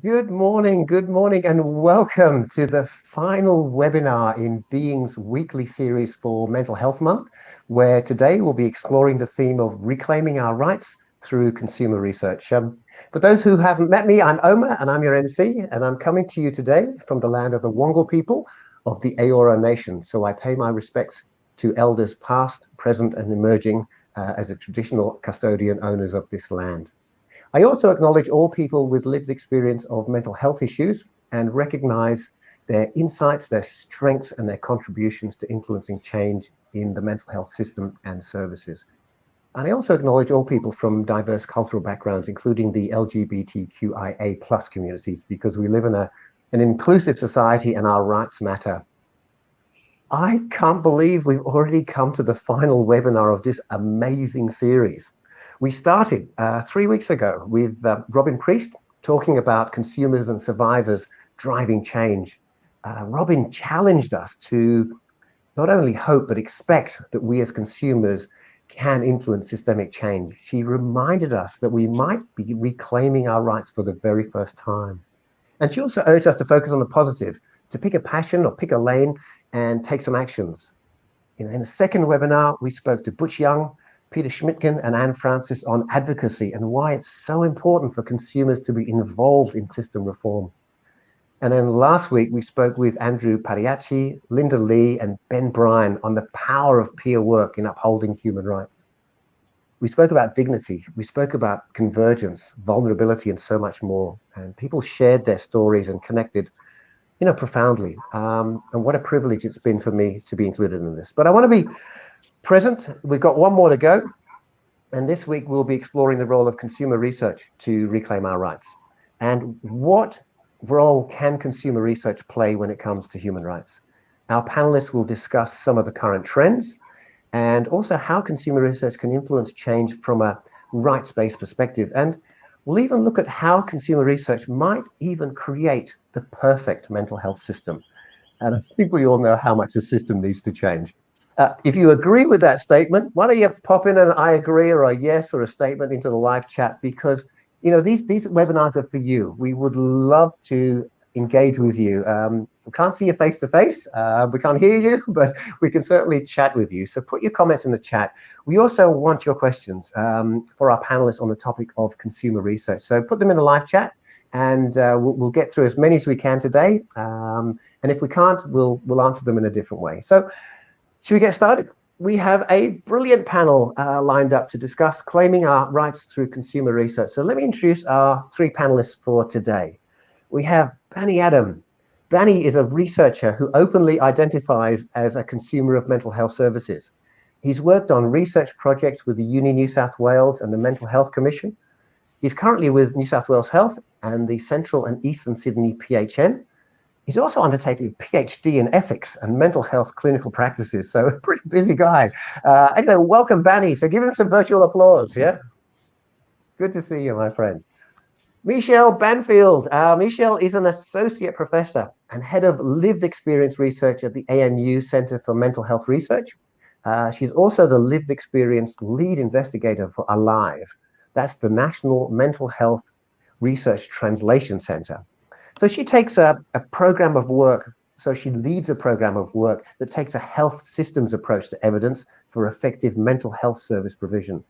Good morning, and welcome to the final webinar in Being's weekly series for Mental Health Month, where today we'll be exploring the theme of reclaiming our rights through consumer research. For those who haven't met me, I'm Omer, and I'm your MC, and I'm coming to you today from the land of the Wongal people of the Eora Nation. So I pay my respects to elders past, present, and emerging as a traditional custodian owners of this land. I also acknowledge all people with lived experience of mental health issues and recognize their insights, their strengths, and their contributions to influencing change in the mental health system and services. And I also acknowledge all people from diverse cultural backgrounds, including the LGBTQIA plus communities, because we live in an inclusive society and our rights matter. I can't believe we've already come to the final webinar of this amazing series. We started 3 weeks ago with Robin Priest talking about consumers and survivors driving change. Robin challenged us to not only hope, but expect that we as consumers can influence systemic change. She reminded us that we might be reclaiming our rights for the very first time. And she also urged us to focus on the positive, to pick a passion or pick a lane and take some actions. In the second webinar, we spoke to Butch Young, Peter Schmidtgen, and Anne Francis on advocacy and why it's so important for consumers to be involved in system reform. And then last week, we spoke with Andrew Pariachi, Linda Lee, and Ben Bryan on the power of peer work in upholding human rights. We spoke about dignity, we spoke about convergence, vulnerability, and so much more. And people shared their stories and connected, profoundly. And what a privilege it's been for me to be included in this. But I want to be present. We've got one more to go. And this week, we'll be exploring the role of consumer research to reclaim our rights. And what role can consumer research play when it comes to human rights? Our panelists will discuss some of the current trends and also how consumer research can influence change from a rights-based perspective. And we'll even look at how consumer research might even create the perfect mental health system. And I think we all know how much the system needs to change. If you agree with that statement, why don't you pop in an I agree or a yes or a statement into the live chat, because these webinars are for you. We would love to engage with you. We can't see you face to face. We can't hear you, but we can certainly chat with you. So put your comments in the chat. We also want your questions for our panelists on the topic of consumer research. So put them in the live chat, and we'll get through as many as we can today. And if we can't, we'll answer them in a different way. So should we get started? We have a brilliant panel lined up to discuss claiming our rights through consumer research. So let me introduce our three panelists for today. We have Bani Adam. Bani is a researcher who openly identifies as a consumer of mental health services. He's worked on research projects with the Uni New South Wales and the Mental Health Commission. He's currently with New South Wales Health and the Central and Eastern Sydney PHN. He's also undertaking a PhD in ethics and mental health clinical practices. So a pretty busy guy. Anyway, welcome, Bani. So give him some virtual applause, yeah? Good to see you, my friend. Michelle Banfield. Michelle is an associate professor and head of lived experience research at the ANU Centre for Mental Health Research. She's also the lived experience lead investigator for ALIVE. That's the National Mental Health Research Translation Centre. So she takes a program of work, so she leads a program of work that takes a health systems approach to evidence for effective mental health service provision.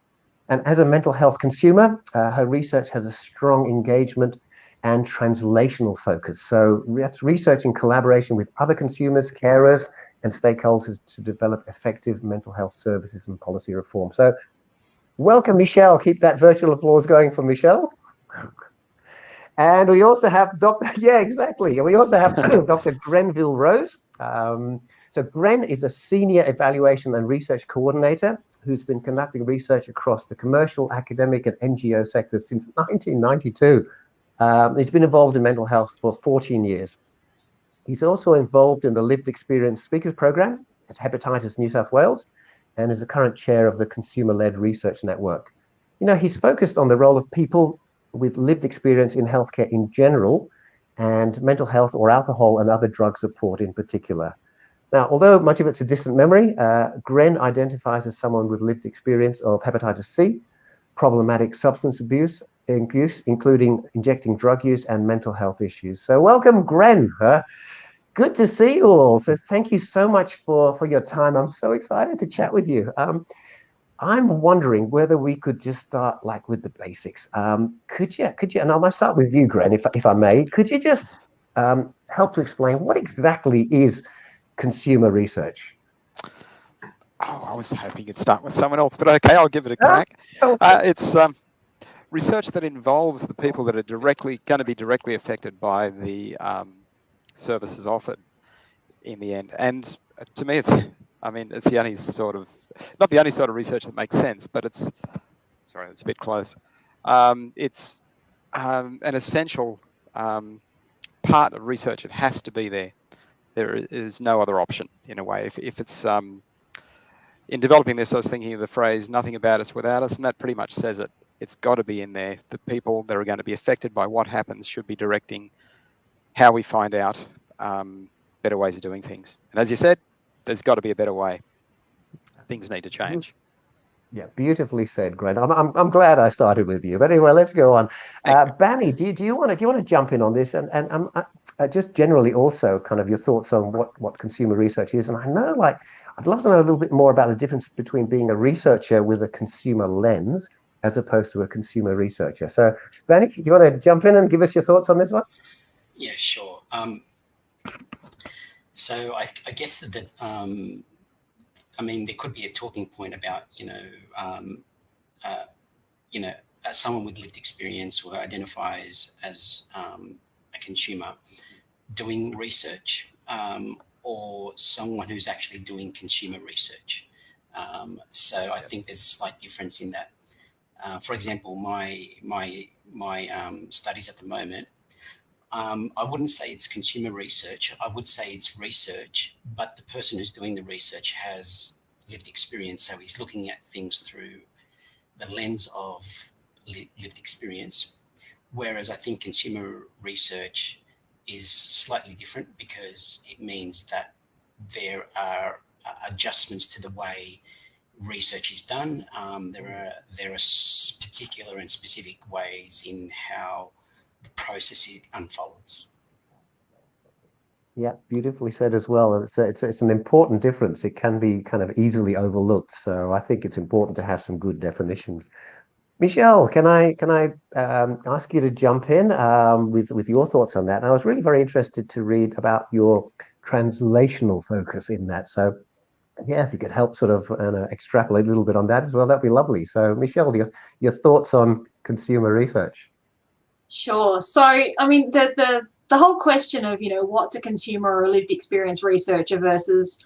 And as a mental health consumer, her research has a strong engagement and translational focus. So that's research in collaboration with other consumers, carers, and stakeholders to develop effective mental health services and policy reform. So welcome, Michelle. Keep that virtual applause going for Michelle. And we also have Dr. Yeah, exactly. We also have Dr. Grenville Rose. So Gren is a senior evaluation and research coordinator who's been conducting research across the commercial, academic, and NGO sectors since 1992. He's been involved in mental health for 14 years. He's also involved in the Lived Experience Speakers Program at Hepatitis New South Wales and is the current chair of the Consumer-Led Research Network. He's focused on the role of people with lived experience in healthcare in general and mental health or alcohol and other drug support in particular. Now, although much of it's a distant memory, Gren identifies as someone with lived experience of hepatitis C, problematic substance abuse, including injecting drug use and mental health issues. So welcome, Gren. Good to see you all. So thank you so much for your time. I'm so excited to chat with you. I'm wondering whether we could just start like with the basics. Could you, and I might start with you, Gren, if I may. Could you just help to explain what exactly is consumer research? Oh, I was hoping you'd start with someone else, but okay, I'll give it a crack. It's research that involves the people that are going to be directly affected by the services offered in the end. And to me, it's the only sort of, not the only sort of research that makes sense, but it's a bit close. It's an essential part of research. It has to be there. There is no other option in a way. If it's in developing this, I was thinking of the phrase "nothing about us without us," and that pretty much says it. It's got to be in there. The people that are going to be affected by what happens should be directing how we find out better ways of doing things. And as you said, there's got to be a better way. Things need to change. Yeah, beautifully said, Gren. I'm glad I started with you. But anyway, let's go on. Bani, do you want to jump in on this and just generally also kind of your thoughts on what consumer research is? And I know, like, I'd love to know a little bit more about the difference between being a researcher with a consumer lens as opposed to a consumer researcher. So, Bani, do you want to jump in and give us your thoughts on this one? Yeah, sure. So I guess that there could be a talking point about as someone with lived experience who identifies as a consumer doing research, or someone who's actually doing consumer research. So I think there's a slight difference in that. For example, my studies at the moment, I wouldn't say it's consumer research. I would say it's research, but the person who's doing the research has lived experience. So he's looking at things through the lens of lived experience. Whereas I think consumer research is slightly different because it means that there are adjustments to the way research is done. There are particular and specific ways in how the process unfolds. Yeah, beautifully said as well. It's an important difference. It can be kind of easily overlooked. So I think it's important to have some good definitions. Michelle, can I ask you to jump in with your thoughts on that? And I was really very interested to read about your translational focus in that. So yeah, if you could help sort of extrapolate a little bit on that as well, that'd be lovely. So Michelle, your thoughts on consumer research? Sure. So, I mean, the whole question of, what's a consumer or lived experience researcher versus,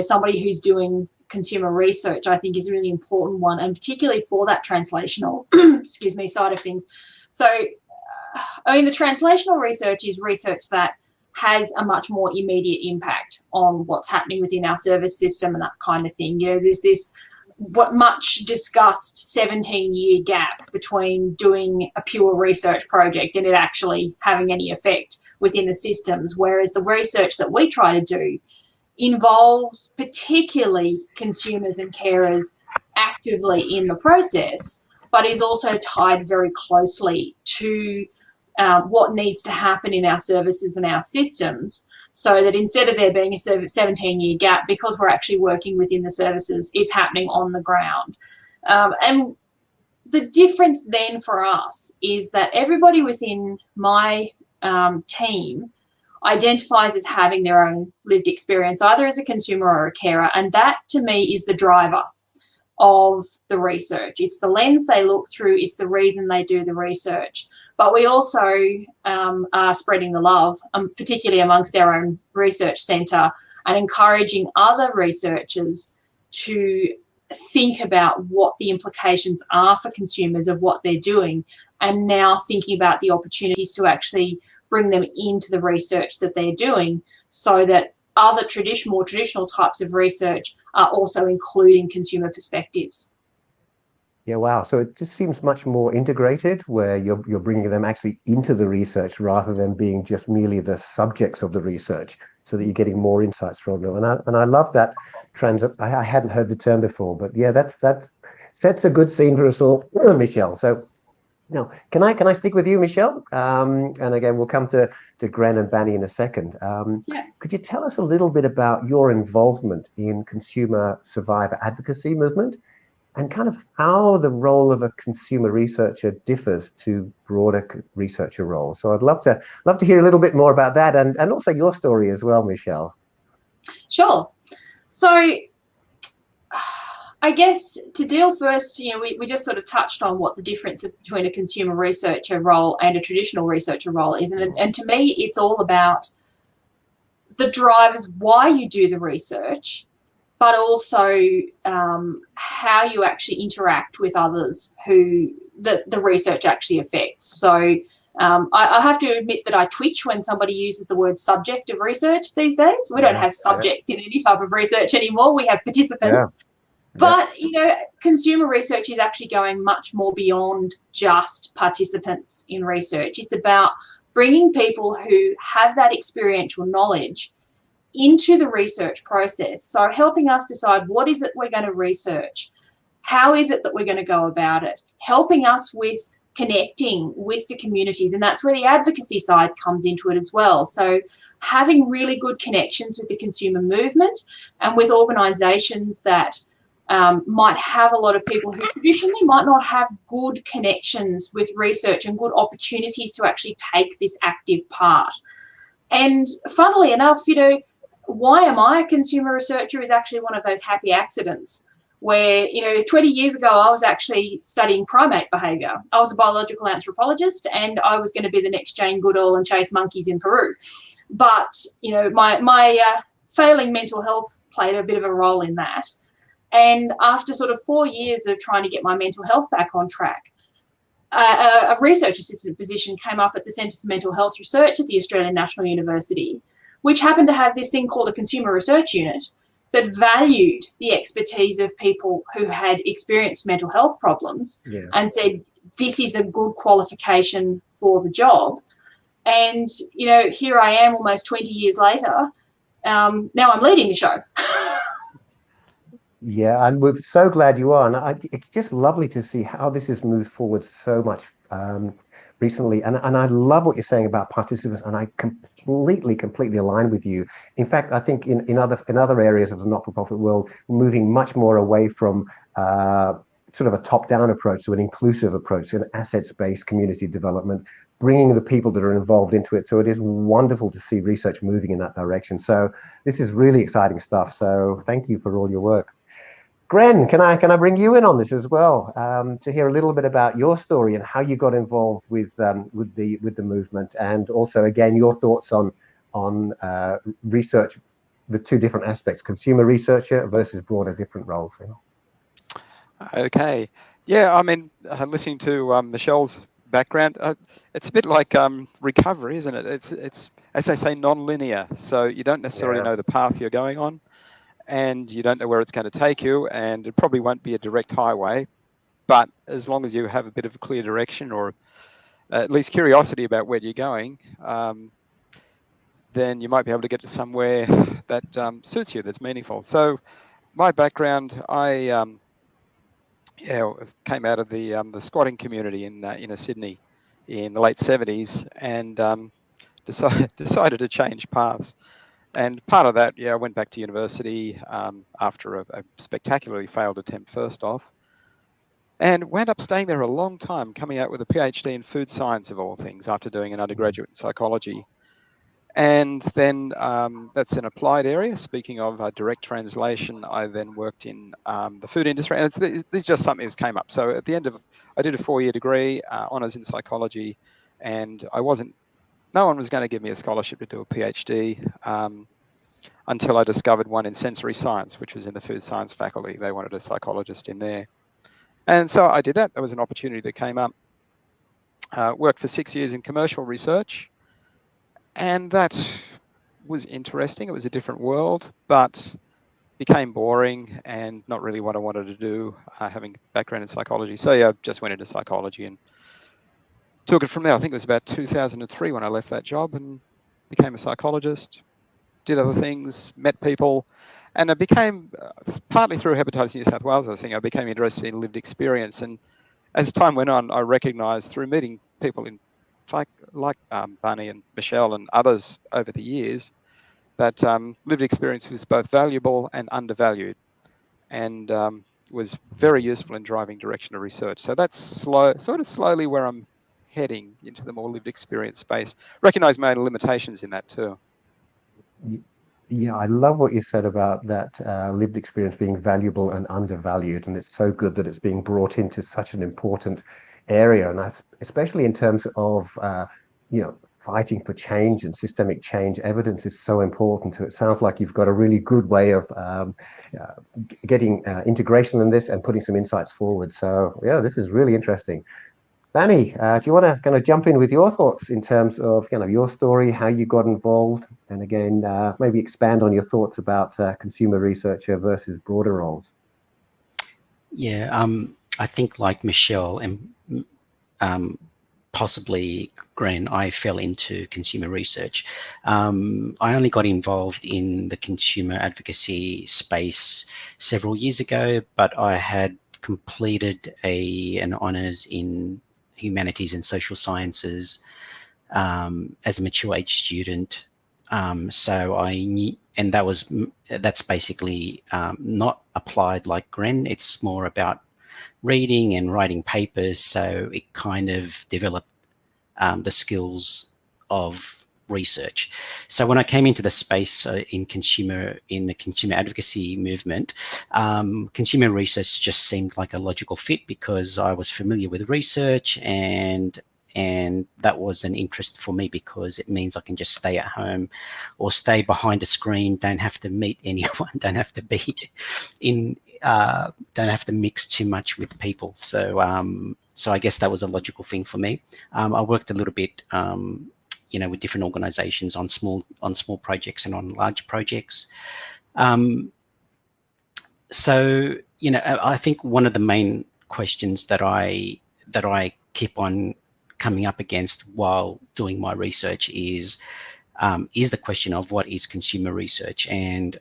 somebody who's doing consumer research, I think is a really important one, and particularly for that translational, side of things. So, the translational research is research that has a much more immediate impact on what's happening within our service system and that kind of thing. There's this much discussed 17-year gap between doing a pure research project and it actually having any effect within the systems, whereas the research that we try to do involves particularly consumers and carers actively in the process, but is also tied very closely to what needs to happen in our services and our systems, so that instead of there being a 17-year gap, because we're actually working within the services, it's happening on the ground. And the difference then for us is that everybody within my team identifies as having their own lived experience, either as a consumer or a carer, and that to me is the driver of the research. It's the lens they look through, it's the reason they do the research. But we also are spreading the love, particularly amongst our own research centre, and encouraging other researchers to think about what the implications are for consumers of what they're doing, and now thinking about the opportunities to actually bring them into the research that they're doing, so that other more traditional types of research are also including consumer perspectives. Yeah, wow. So it just seems much more integrated, where you're bringing them actually into the research rather than being just merely the subjects of the research, so that you're getting more insights from them. And I love that I hadn't heard the term before, but yeah, that sets a good scene for us all, Michelle. So Now, can I stick with you, Michelle? And again, we'll come to Gren and Bani in a second. Yeah. Could you tell us a little bit about your involvement in consumer survivor advocacy movement, and kind of how the role of a consumer researcher differs to broader researcher roles? So I'd love to hear a little bit more about that, and also your story as well, Michelle. Sure. So I guess to deal first, we just sort of touched on what the difference between a consumer researcher role and a traditional researcher role is. And to me, it's all about the drivers why you do the research, but also how you actually interact with others who the research actually affects. So I have to admit that I twitch when somebody uses the word subject of research these days. We don't have subject in any type of research anymore. We have participants. Yeah. But, consumer research is actually going much more beyond just participants in research. It's about bringing people who have that experiential knowledge into the research process. So helping us decide what is it we're going to research, how is it that we're going to go about it, helping us with connecting with the communities. And that's where the advocacy side comes into it as well. So having really good connections with the consumer movement and with organisations that might have a lot of people who traditionally might not have good connections with research and good opportunities to actually take this active part. And funnily enough, why am I a consumer researcher is actually one of those happy accidents where, 20 years ago, I was actually studying primate behaviour. I was a biological anthropologist and I was going to be the next Jane Goodall and chase monkeys in Peru. But, my failing mental health played a bit of a role in that. And after sort of 4 years of trying to get my mental health back on track, a research assistant position came up at the Centre for Mental Health Research at the Australian National University, which happened to have this thing called a consumer research unit that valued the expertise of people who had experienced mental health problems and said, this is a good qualification for the job. And, here I am almost 20 years later. Now I'm leading the show. Yeah, and we're so glad you are. And it's just lovely to see how this has moved forward so much recently. And I love what you're saying about participants, and I completely align with you. In fact, I think in other areas of the not-for-profit world, we're moving much more away from sort of a top-down approach to an inclusive approach, an assets-based community development, bringing the people that are involved into it. So it is wonderful to see research moving in that direction. So this is really exciting stuff. So thank you for all your work. Gren, can I bring you in on this as well, to hear a little bit about your story and how you got involved with the movement, and also again your thoughts on research, the two different aspects, consumer researcher versus broader different roles. Okay, yeah, I mean, listening to Michelle's background, it's a bit like recovery, isn't it? It's as they say, non-linear. So you don't necessarily know the path you're going on, and you don't know where it's going to take you, and it probably won't be a direct highway, but as long as you have a bit of a clear direction, or at least curiosity about where you're going, then you might be able to get to somewhere that suits you, that's meaningful. So my background, I came out of the squatting community in inner Sydney in the late 70s, and decided to change paths. And part of that, I went back to university after a spectacularly failed attempt first off, and wound up staying there a long time, coming out with a PhD in food science of all things after doing an undergraduate in psychology. And then that's an applied area. Speaking of direct translation, I then worked in the food industry, and this is just something that's came up. So at the end of, I did a 4-year degree, honours in psychology, and no one was going to give me a scholarship to do a PhD until I discovered one in sensory science, which was in the food science faculty. They wanted a psychologist in there. And so I did that. There was an opportunity that came up. Worked for 6 years in commercial research, and that was interesting. It was a different world, but became boring and not really what I wanted to do, having background in psychology. So I just went into psychology and took it from there. I think it was about 2003 when I left that job and became a psychologist, did other things, met people, and I became, partly through Hepatitis New South Wales, I think, I became interested in lived experience. And as time went on, I recognised through meeting people in like Bani and Michelle and others over the years that lived experience was both valuable and undervalued, and was very useful in driving direction of research. So that's sort of slowly where I'm heading into the more lived experience space. Recognise my own limitations in that too. Yeah, I love what you said about that lived experience being valuable and undervalued, and it's so good that it's being brought into such an important area, and that's especially in terms of fighting for change and systemic change. Evidence is so important. So it sounds like you've got a really good way of getting integration in this and putting some insights forward. So yeah, this is really interesting. Bani, do you want to kind of jump in with your thoughts in terms of your story, how you got involved, and again maybe expand on your thoughts about consumer researcher versus broader roles? Yeah, I think like Michelle and possibly Gren, I fell into consumer research. I only got involved in the consumer advocacy space several years ago, but I had completed an honours in humanities and social sciences as a mature age student. So I knew, and that's basically not applied like Gren. It's more about reading and writing papers. So it kind of developed the skills of research. So when I came into the space in the consumer advocacy movement, consumer research just seemed like a logical fit because I was familiar with research, and that was an interest for me because it means I can just stay at home or stay behind a screen, don't have to meet anyone, don't have to be don't have to mix too much with people. So I guess that was a logical thing for me. I worked a little bit with different organizations on small projects and on large projects. So I think one of the main questions that I keep on coming up against while doing my research is the question of what is consumer research, and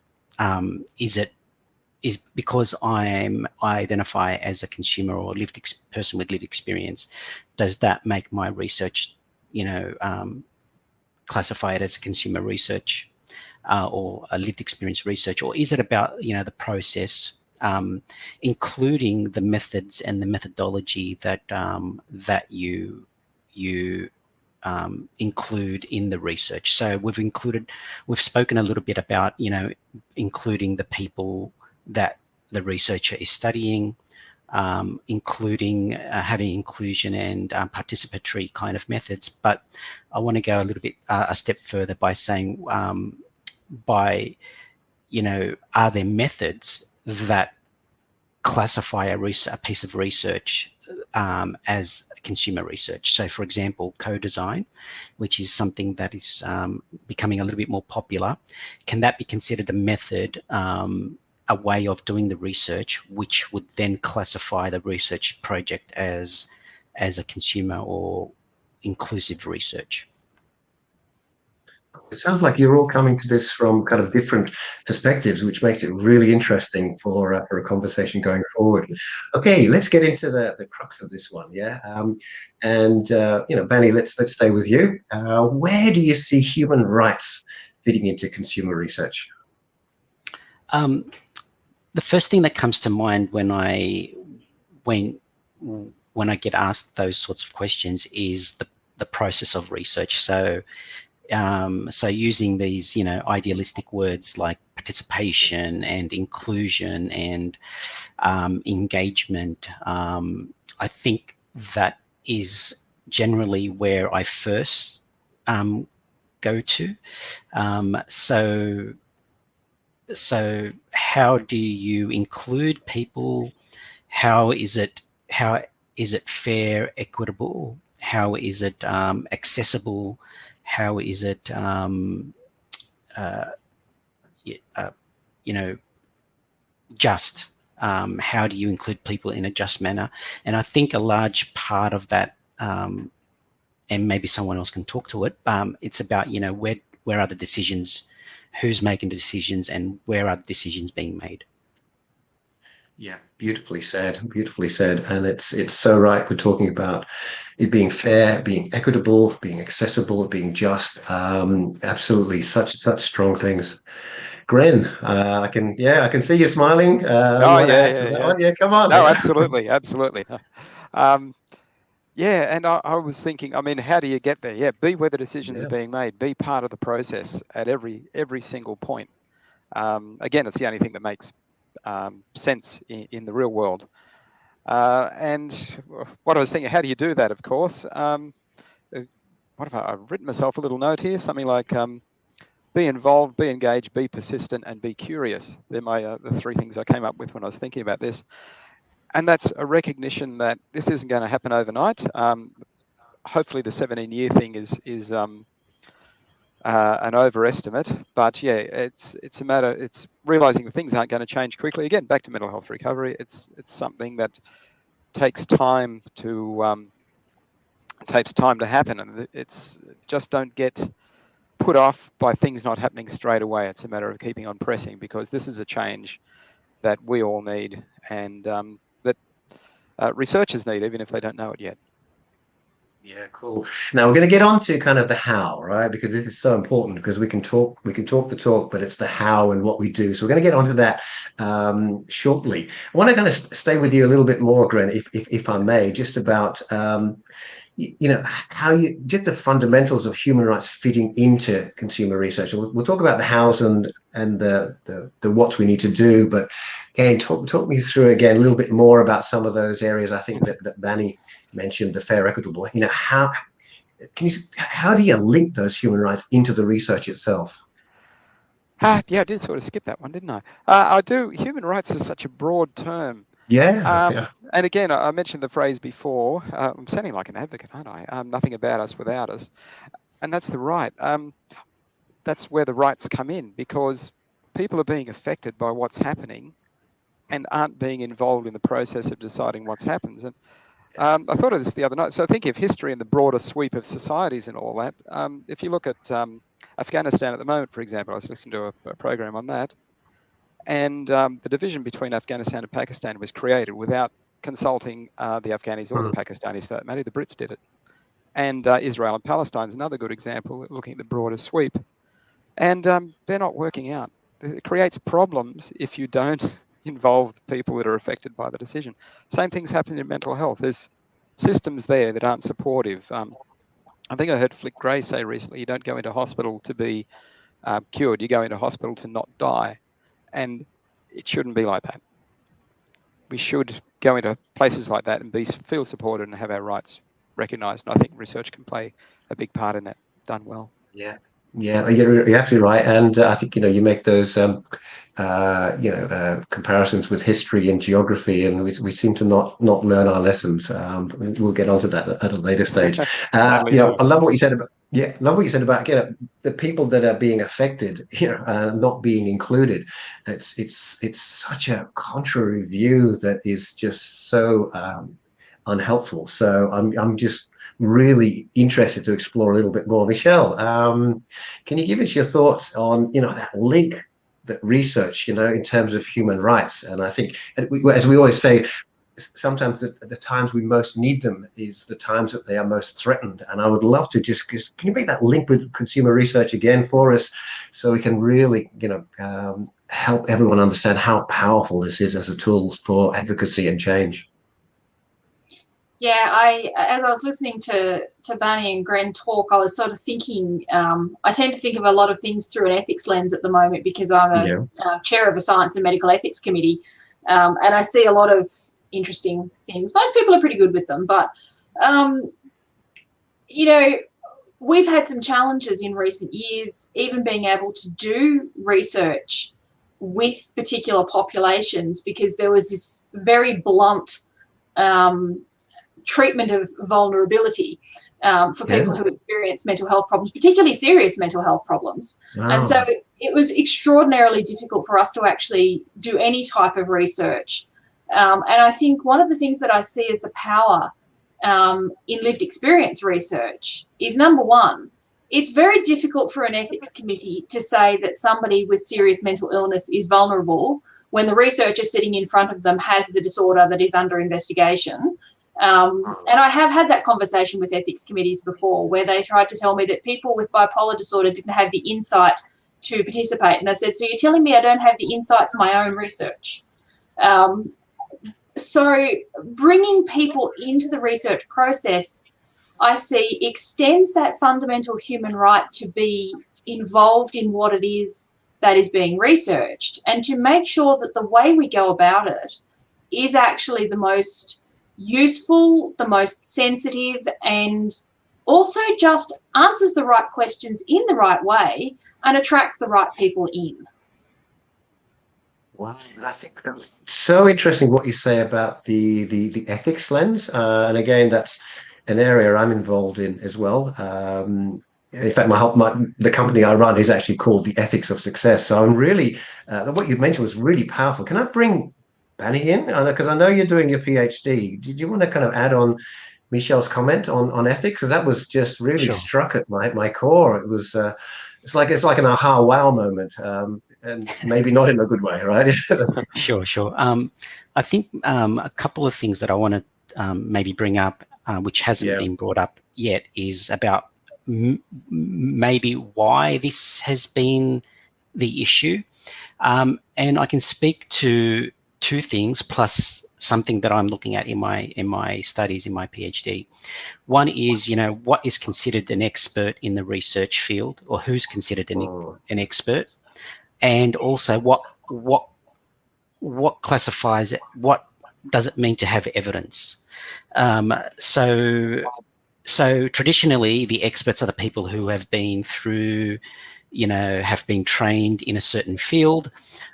is because I identify as a consumer or person with lived experience, does that make my research, classify it as a consumer research or a lived experience research, or is it about the process, including the methods and the methodology that you include in the research? So we've spoken a little bit about including the people that the researcher is studying, including having inclusion and participatory kind of methods. But I want to go a little bit a step further by saying, are there methods that classify a piece of research as consumer research? So, for example, co-design, which is something that is becoming a little bit more popular, can that be considered a method, a way of doing the research, which would then classify the research project as a consumer or inclusive research? It sounds like you're all coming to this from kind of different perspectives, which makes it really interesting for a conversation going forward. Okay, let's get into the crux of this one, yeah. Bani, let's stay with you. Where do you see human rights fitting into consumer research? The first thing that comes to mind when I get asked those sorts of questions is the process of research. So using these, idealistic words like participation and inclusion and engagement, I think that is generally where I first go to. So how do you include people? How is it fair, equitable? How is it accessible? How is it just? How do you include people in a just manner? And I think a large part of that, and maybe someone else can talk to it, it's about where are the decisions, who's making the decisions, and where are the decisions being made? Yeah, beautifully said, beautifully said. And it's so right. We're talking about it being fair, being equitable, being accessible, being just. Absolutely, such strong things. Gren, I can see you smiling. You Oh want to yeah, add to yeah, that yeah. one? Yeah, come on. No, Yeah. absolutely, absolutely. Um, yeah, and I was thinking, I mean, how do you get there? Yeah, be where the decisions are Yeah. being made. Be part of the process at every single point. Again, it's the only thing that makes sense in the real world. And what I was thinking, how do you do that? Of course, what have I've written myself a little note here? Something like be involved, be engaged, be persistent, and be curious. They're my the three things I came up with when I was thinking about this. And that's a recognition that this isn't going to happen overnight. Hopefully, the 17-year thing is an overestimate, but yeah, it's a matter. It's realizing that things aren't going to change quickly. Again, back to mental health recovery. It's something that takes time to happen, and it's just don't get put off by things not happening straight away. It's a matter of keeping on pressing, because this is a change that we all need, and that researchers need, even if they don't know it yet. Yeah, cool. Now we're going to get on to kind of the how, right? Because this is so important, because we can talk the talk, but it's the how and what we do. So we're going to get onto that shortly. I want to kind of stay with you a little bit more, Gren, if I may, just about how you get the fundamentals of human rights fitting into consumer research. We'll talk about the hows and the what we need to do, but again, talk me through again a little bit more about some of those areas. I think that Bani mentioned, the fair, equitable. How do you link those human rights into the research itself? Yeah, I did sort of skip that one, didn't I? I do. Human rights is such a broad term. Yeah. And again, I mentioned the phrase before. I'm sounding like an advocate, aren't I? Nothing about us without us. And that's the right. That's where the rights come in, because people are being affected by what's happening and aren't being involved in the process of deciding what happens. And I thought of this the other night. So thinking of history and the broader sweep of societies and all that, if you look at Afghanistan at the moment, for example, I was listening to a program on that, and the division between Afghanistan and Pakistan was created without consulting the Afghanis or the Pakistanis, for that matter. The Brits did it. And Israel and Palestine is another good example, looking at the broader sweep. And they're not working out. It creates problems if you don't involve the people that are affected by the decision. Same things happen in mental health. There's systems there that aren't supportive. I think I heard Flick Gray say recently, you don't go into hospital to be cured, you go into hospital to not die. And it shouldn't be like that. We should go into places like that and feel supported and have our rights recognised. And I think research can play a big part in that, done well. Yeah. Yeah, you're absolutely right, and I think you make those comparisons with history and geography, and we seem to not learn our lessons. We'll get onto that at a later stage. Totally do. I love what you said about the people that are being affected, not being included. It's such a contrary view that is just so unhelpful. So I'm just really interested to explore a little bit more. Michelle, can you give us your thoughts on that link, that research, in terms of human rights? And I think, as we always say, sometimes the times we most need them is the times that they are most threatened. And I would love to just can you make that link with consumer research again for us, so we can really help everyone understand how powerful this is as a tool for advocacy and change. Yeah, as I was listening to Bani and Gren talk, I was sort of thinking, I tend to think of a lot of things through an ethics lens at the moment, because I'm a chair of a science and medical ethics committee, and I see a lot of interesting things. Most people are pretty good with them, but, we've had some challenges in recent years, even being able to do research with particular populations, because there was this very blunt treatment of vulnerability for people who experience mental health problems, particularly serious mental health problems. Wow. And so it was extraordinarily difficult for us to actually do any type of research. And I think one of the things that I see as the power in lived experience research is, number one, it's very difficult for an ethics committee to say that somebody with serious mental illness is vulnerable when the researcher sitting in front of them has the disorder that is under investigation. And I have had that conversation with ethics committees before, where they tried to tell me that people with bipolar disorder didn't have the insight to participate. And I said, so you're telling me I don't have the insight for my own research? So bringing people into the research process, I see, extends that fundamental human right to be involved in what it is that is being researched, and to make sure that the way we go about it is actually the most useful, the most sensitive, and also just answers the right questions in the right way and attracts the right people in. Wow, I think that's so interesting what you say about the ethics lens, and again, that's an area I'm involved in as well. In fact, the company I run is actually called the Ethics of Success. So I'm really what you mentioned was really powerful. Can I bring Bani in? Because I know you're doing your PhD. Did you want to kind of add on Michelle's comment on ethics? Because that was just really struck at my core. It was it's like an aha wow moment. And maybe not in a good way, right? Sure. I think a couple of things that I want to maybe bring up, which hasn't been brought up yet, is about maybe why this has been the issue. And I can speak to two things plus something that I'm looking at in my studies, in my PhD. One is, what is considered an expert in the research field, or who's considered an expert, and also what classifies it, what does it mean to have evidence. So traditionally, the experts are the people who have been through, have been trained in a certain field,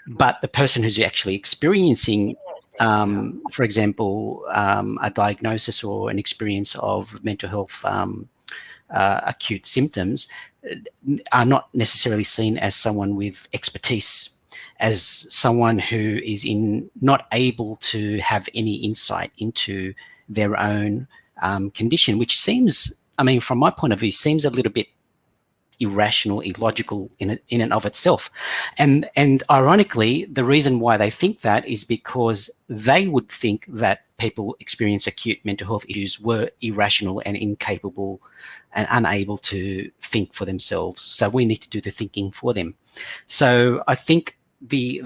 but the person who's actually experiencing, for example, a diagnosis or an experience of mental health acute symptoms are not necessarily seen as someone with expertise, as someone who is not able to have any insight into their own condition, which seems, from my point of view, seems a little bit irrational, illogical in and of itself. And ironically, the reason why they think that is because they would think that people experience acute mental health issues were irrational and incapable and unable to think for themselves. So we need to do the thinking for them. So I think the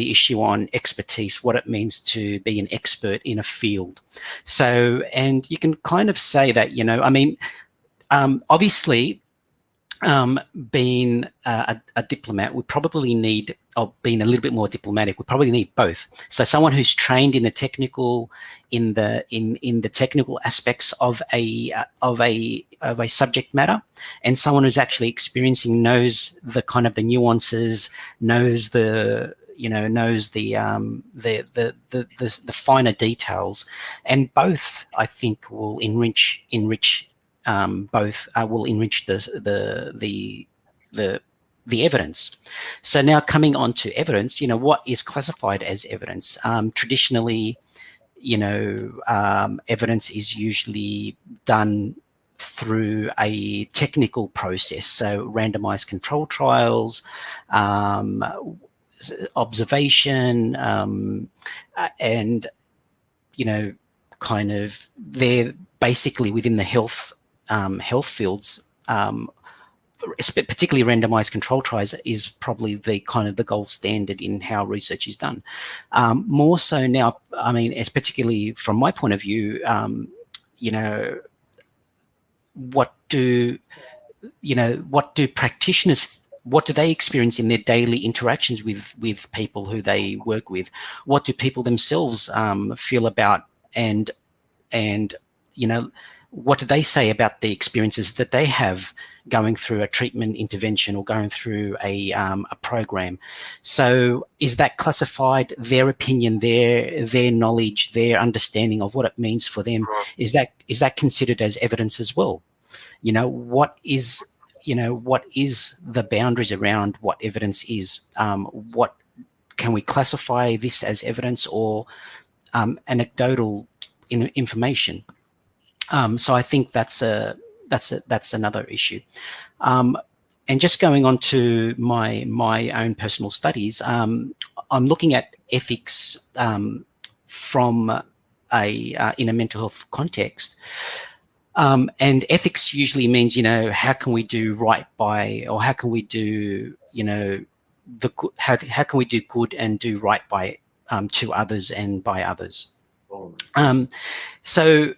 issue on expertise, what it means to be an expert in a field. So, and you can kind of say that, obviously, being a diplomat, we probably need, or being a little bit more diplomatic, we probably need both. So someone who's trained in the technical, in the technical aspects of a subject matter, and someone who's actually experiencing, knows the kind of the nuances, knows the finer details, and both, I think, will enrich will enrich the evidence. So now coming on to evidence, what is classified as evidence? Traditionally, evidence is usually done through a technical process. So randomized control trials, observation, and, kind of they're basically within the health fields, particularly randomized control trials, is probably the kind of the gold standard in how research is done. More so now, as particularly from my point of view, what do practitioners, what do they experience in their daily interactions with people who they work with? What do people themselves feel about, and what do they say about the experiences that they have going through a treatment intervention or going through a program? So is that classified, their opinion, their knowledge, their understanding of what it means for them? Is that considered as evidence as well? What is the boundaries around what evidence is? What can we classify this as evidence or anecdotal information? So I think that's another issue. just going on to my own personal studies, I'm looking at ethics from in a mental health context. And ethics usually means, how can we do right by, or how can we do, how can we do good and do right by to others and by others. So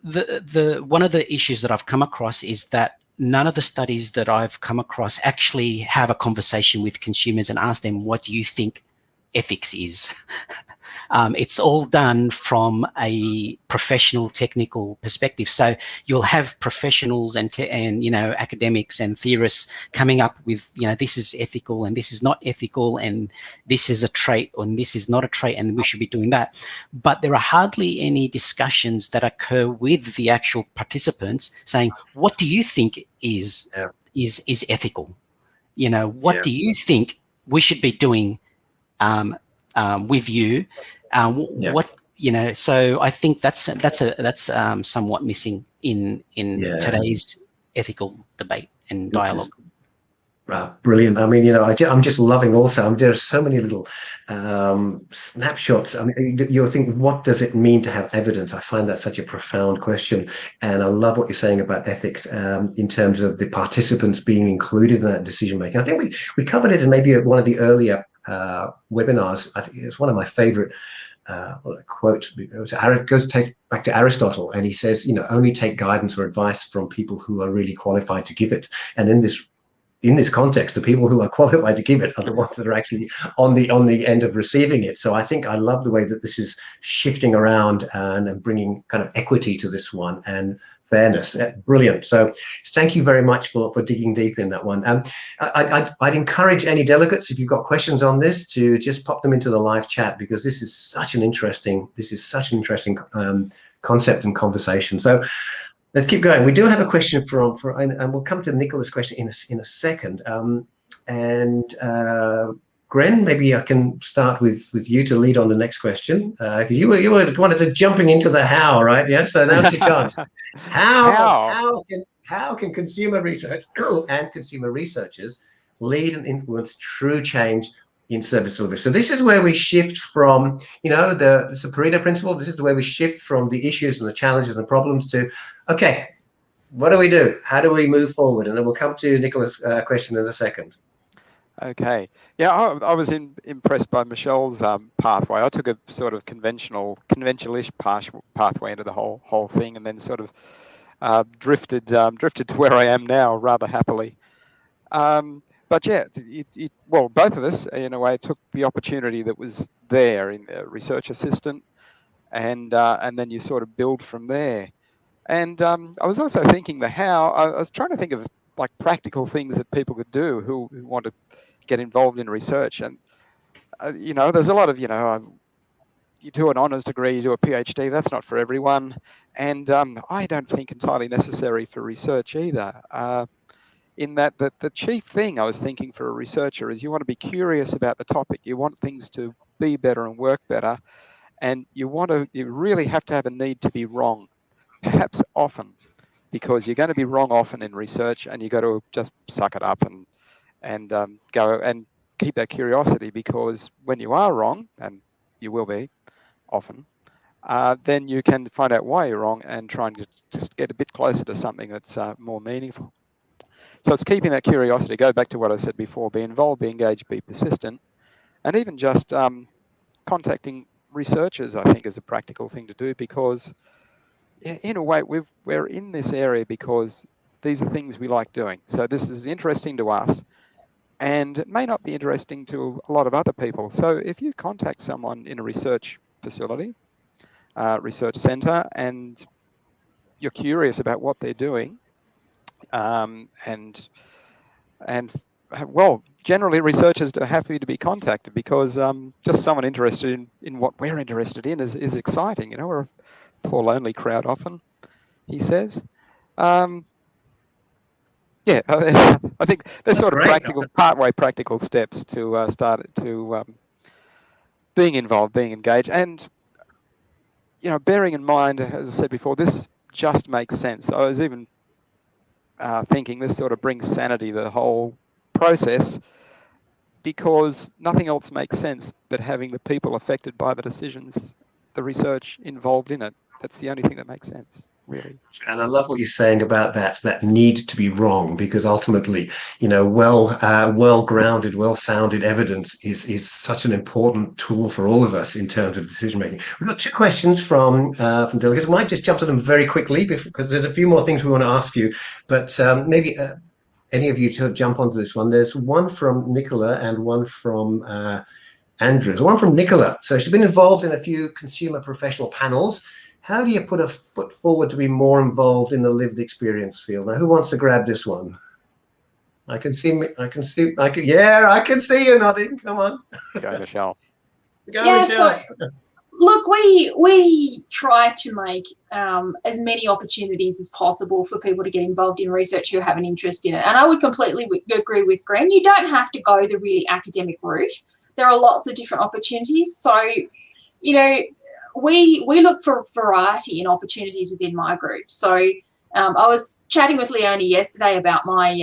the one of the issues that I've come across is that none of the studies that I've come across actually have a conversation with consumers and ask them, what do you think ethics is? It's all done from a professional, technical perspective. So you'll have professionals and academics and theorists coming up with, this is ethical and this is not ethical, and this is a trait and this is not a trait, and we should be doing that. But there are hardly any discussions that occur with the actual participants saying, what do you think is ethical? What do you think we should be doing with you? What so I think that's somewhat missing in today's ethical debate and dialogue. Brilliant. I mean, I'm just loving also, there's so many little snapshots. I mean, you're thinking, what does it mean to have evidence? I find that such a profound question. And I love what you're saying about ethics in terms of the participants being included in that decision making. I think we covered it in maybe one of the earlier webinars. I think it's one of my favorite quote. It goes back to Aristotle, and he says, only take guidance or advice from people who are really qualified to give it. And in this context, the people who are qualified to give it are the ones that are actually on the end of receiving it. So I think I love the way that this is shifting around and bringing kind of equity to this one and fairness. Brilliant. So thank you very much for digging deep in that one. I'd encourage any delegates, if you've got questions on this, to just pop them into the live chat, because this is such an interesting concept and conversation. So let's keep going. We do have a question and we'll come to Nicola's question in a second. Gren, maybe I can start with you to lead on the next question, because you were wanted to jumping into the how, right? Yeah. So now's your chance. How can consumer research and consumer researchers lead and influence true change in service delivery? So this is where we shift from, it's the Pareto principle. This is where we shift from the issues and the challenges and problems to, okay, what do we do? How do we move forward? And then we'll come to Nicola's question in a second. Okay. Yeah, I was impressed by Michelle's pathway. I took a sort of conventional-ish pathway into the whole thing, and then sort of drifted to where I am now rather happily. But yeah, well, both of us, in a way, took the opportunity that was there in the research assistant, and then you sort of build from there. And I was also thinking I was trying to think of like practical things that people could do who want to get involved in research. And there's a lot of you do an honours degree, you do a PhD. That's not for everyone, and I don't think entirely necessary for research either. In that the chief thing I was thinking for a researcher is you want to be curious about the topic. You want things to be better and work better, and you really have to have a need to be wrong, perhaps often, because you're going to be wrong often in research, and you got to just suck it up and go and keep that curiosity, because when you are wrong, and you will be often, then you can find out why you're wrong and trying to just get a bit closer to something that's more meaningful. So it's keeping that curiosity. Go back to what I said before: be involved, be engaged, be persistent, and even just contacting researchers, I think, is a practical thing to do, because in a way we're in this area because these are things we like doing. So this is interesting to us, and it may not be interesting to a lot of other people. So if you contact someone in a research facility, research center, and you're curious about what they're doing, and well, generally researchers are happy to be contacted, because just someone interested in what we're interested in is exciting. We're a poor lonely crowd often, he says. Yeah, I think there's sort of partway practical steps to start to being involved, being engaged, and bearing in mind, as I said before, this just makes sense. I was even thinking. This sort of brings sanity to the whole process, because nothing else makes sense but having the people affected by the decisions, the research involved in it. That's the only thing that makes sense, really. And I love what you're saying about that need to be wrong, because ultimately, well-grounded, well-founded evidence is such an important tool for all of us in terms of decision making. We've got two questions from delegates. We might just jump to them very quickly because there's a few more things we want to ask you, but maybe any of you to jump onto this one. There's one from Nicola and one from Andrew. The one from Nicola. So she's been involved in a few consumer professional panels. How do you put a foot forward to be more involved in the lived experience field? Now, who wants to grab this one? I can see you nodding. Come on. Go, Michelle. Michelle. So, look, we try to make as many opportunities as possible for people to get involved in research who have an interest in it. And I would completely agree with Gren. You don't have to go the really academic route. There are lots of different opportunities. So, we look for variety in opportunities within my group. So I was chatting with Leonie yesterday about my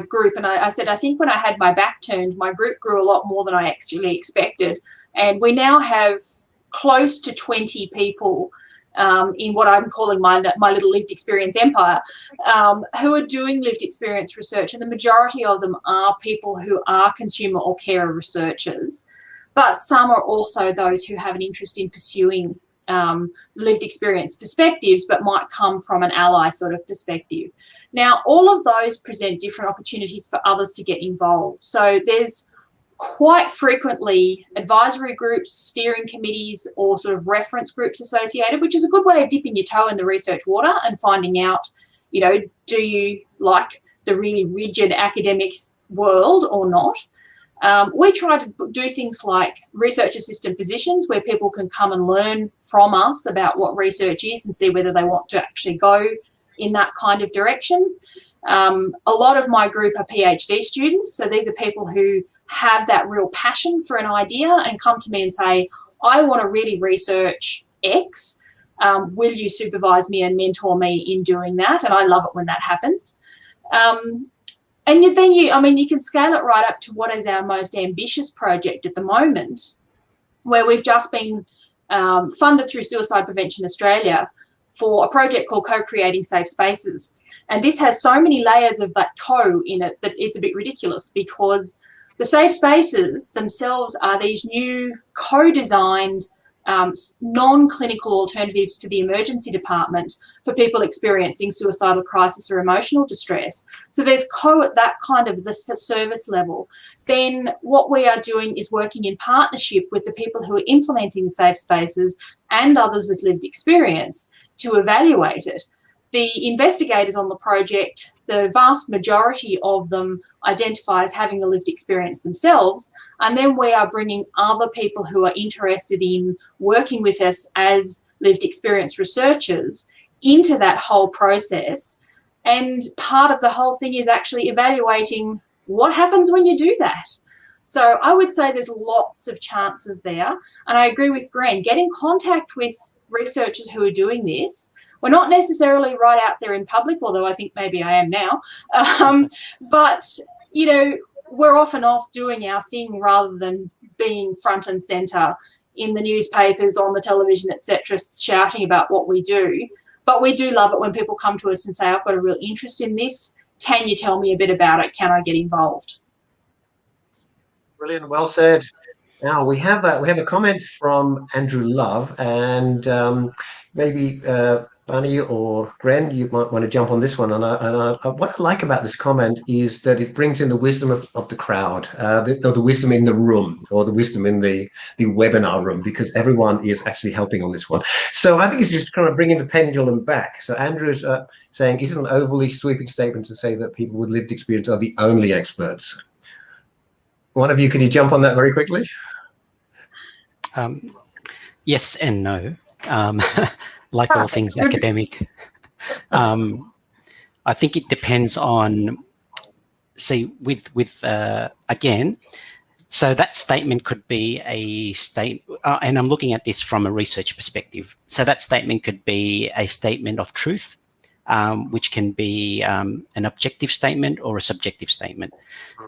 group, and I said, I think when I had my back turned, my group grew a lot more than I actually expected. And we now have close to 20 people in what I'm calling my little lived experience empire, who are doing lived experience research. And the majority of them are people who are consumer or carer researchers. But some are also those who have an interest in pursuing lived experience perspectives, but might come from an ally sort of perspective. Now, all of those present different opportunities for others to get involved. So there's quite frequently advisory groups, steering committees, or sort of reference groups associated, which is a good way of dipping your toe in the research water and finding out, do you like the really rigid academic world or not? We try to do things like research assistant positions where people can come and learn from us about what research is and see whether they want to actually go in that kind of direction. A lot of my group are PhD students, so these are people who have that real passion for an idea and come to me and say, I want to really research X. Will you supervise me and mentor me in doing that? And I love it when that happens. And then you can scale it right up to what is our most ambitious project at the moment, where we've just been funded through Suicide Prevention Australia for a project called Co-Creating Safe Spaces. And this has so many layers of that co in it that it's a bit ridiculous, because the safe spaces themselves are these new co-designed non-clinical alternatives to the emergency department for people experiencing suicidal crisis or emotional distress. So there's co at that kind of the service level. Then what we are doing is working in partnership with the people who are implementing the safe spaces and others with lived experience to evaluate it. The investigators on the project, the vast majority of them identify as having a lived experience themselves, and then we are bringing other people who are interested in working with us as lived experience researchers into that whole process. And part of the whole thing is actually evaluating what happens when you do that. So I would say there's lots of chances there. And I agree with Gren, get in contact with researchers who are doing this. We're not necessarily right out there in public, although I think maybe I am now. But, we're often off doing our thing rather than being front and centre in the newspapers, on the television, etc., shouting about what we do. But we do love it when people come to us and say, I've got a real interest in this. Can you tell me a bit about it? Can I get involved? Brilliant. Well said. Now we have a comment from Andrew Love, and maybe Bani or Gren, you might want to jump on this one. And what I like about this comment is that it brings in the wisdom of the crowd, the wisdom in the room, or the wisdom in the webinar room, because everyone is actually helping on this one. So I think it's just kind of bringing the pendulum back. So Andrew's saying, is it an overly sweeping statement to say that people with lived experience are the only experts? One of you, can you jump on that very quickly? Yes and no. Like all things academic. I think it depends on, again, so that statement could be a statement, and I'm looking at this from a research perspective. So that statement could be a statement of truth, which can be an objective statement or a subjective statement.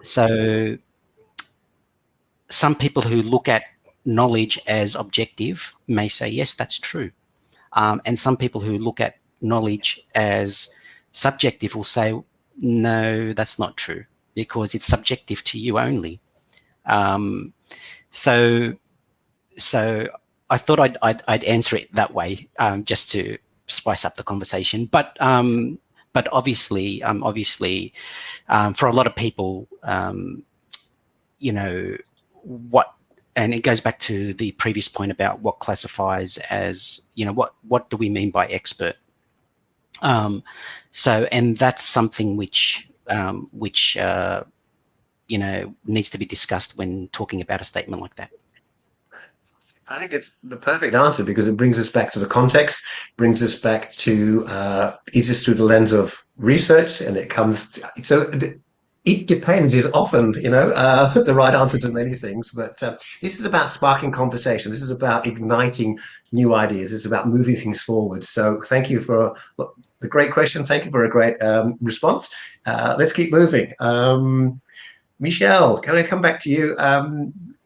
So some people who look at knowledge as objective may say, yes, that's true. And some people who look at knowledge as subjective will say, no, that's not true, because it's subjective to you only. So I thought I'd answer it that way, just to spice up the conversation. But obviously, for a lot of people, you know, and it goes back to the previous point about what classifies as, you know, what do we mean by expert? So, and that's something which you know, needs to be discussed when talking about a statement like that. I think it's the perfect answer, because it brings us back to the context, brings us back to, is this through the lens of research? And it comes to, it depends is often, you know, the right answer to many things. But this is about sparking conversation. This is about igniting new ideas. It's about moving things forward. So thank you for the great question. Thank you for a great response. Let's keep moving. Michelle, can I come back to you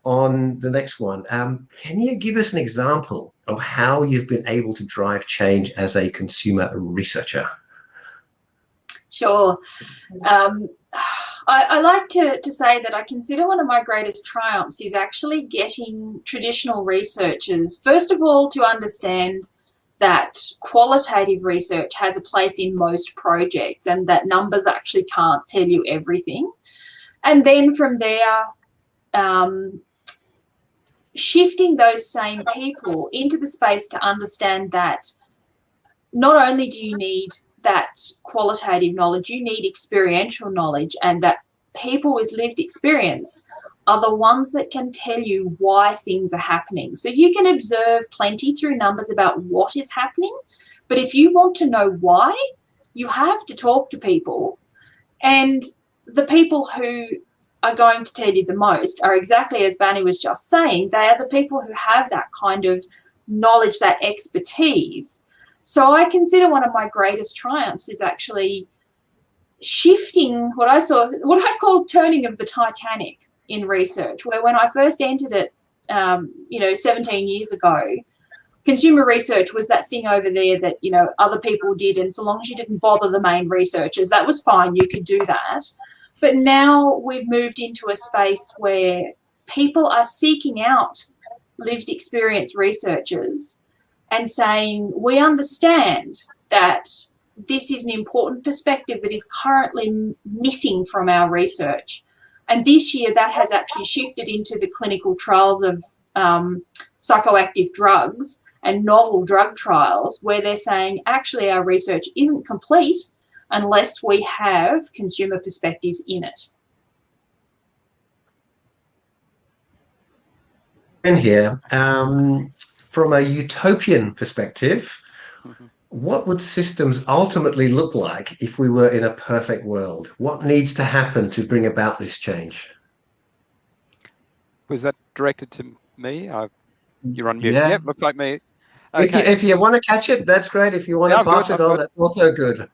on the next one? Can you give us an example of how you've been able to drive change as a consumer researcher? Sure. I like to say that I consider one of my greatest triumphs is actually getting traditional researchers, first of all, to understand that qualitative research has a place in most projects and that numbers actually can't tell you everything. And then from there, shifting those same people into the space to understand that not only do you need that qualitative knowledge, you need experiential knowledge, and that people with lived experience are the ones that can tell you why things are happening. So you can observe plenty through numbers about what is happening, but if you want to know why, you have to talk to people. And the people who are going to tell you the most are exactly as Bani was just saying. They are the people who have that kind of knowledge, that expertise. So I consider one of my greatest triumphs is actually shifting what I call turning of the Titanic in research, where when I first entered it, 17 years ago, consumer research was that thing over there that, you know, other people did. And so long as you didn't bother the main researchers, that was fine. You could do that. But now we've moved into a space where people are seeking out lived experience researchers and saying, we understand that this is an important perspective that is currently missing from our research. And this year that has actually shifted into the clinical trials of psychoactive drugs and novel drug trials, where they're saying, actually, our research isn't complete unless we have consumer perspectives in it. In here, from a utopian perspective, what would systems ultimately look like if we were in a perfect world? What needs to happen to bring about this change? Was that directed to me? You're on mute. Yeah. Yep, looks like me. Okay. If you want to catch it, that's great. If you want to pass it on, that's also good.